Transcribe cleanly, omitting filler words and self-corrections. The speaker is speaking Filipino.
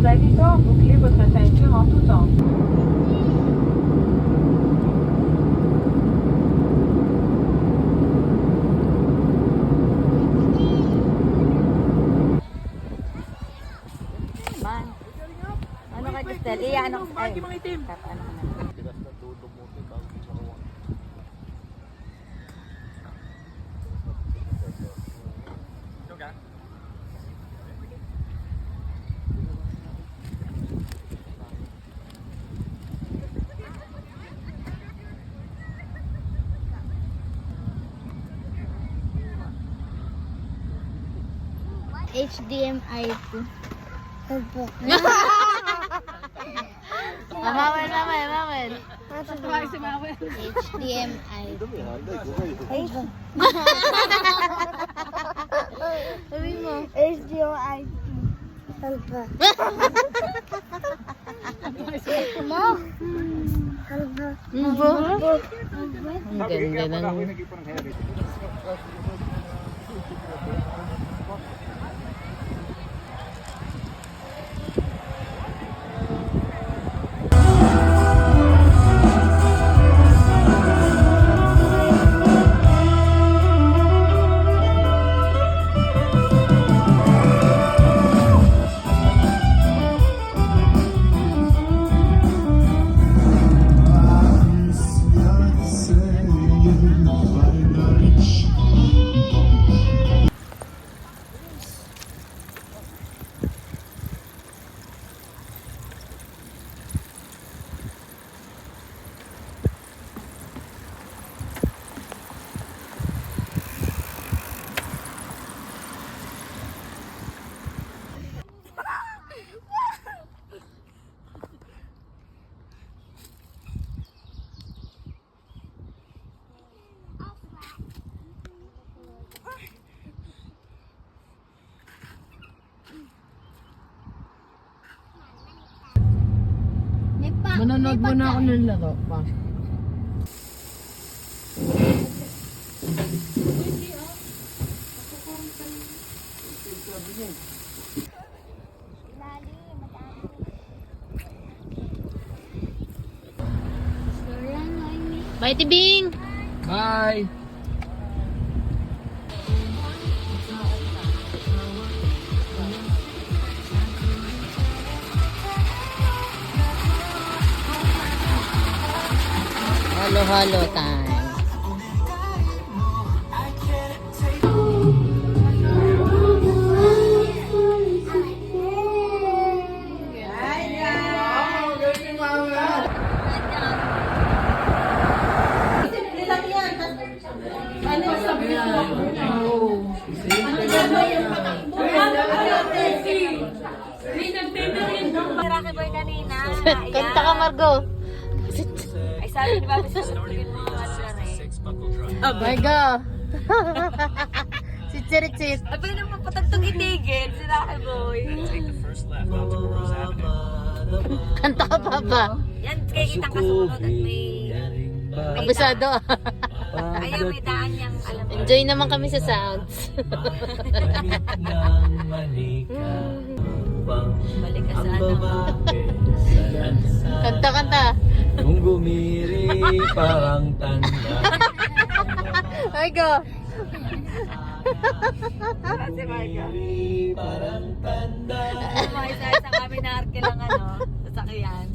Nos invitons à boucler votre ceinture en tout temps. Man. Ano ka, Justel? Ano ko ay. Ano ka na? HDMI 2. Opo. Mamawel. HDMI 2. Sabi mo. HDMI 2. Opo. Mo? Mbo. Ang ganda ng... Manonood muna ako ng laro pa. Bye, Tibing! Bye! Halo time. Kanta ka, Margo. Ay, sabi ni Bobby, susutugin mo ang ano eh. My God. Si Chirit. Ay, pwede naman patagtong itigil, si Rocky Boy. Kanta ka, Papa. Yan, kaya kitang kasunod at may Abisado. ayaw, may daan niyang alam mo. Enjoy naman kami sa sounds. Balik ka sa ano. Kanta. Kung gumiri parang tanda. Ay, go. Si Marga. Parang tanda. Isa kami na arke lang ano, sasakyan.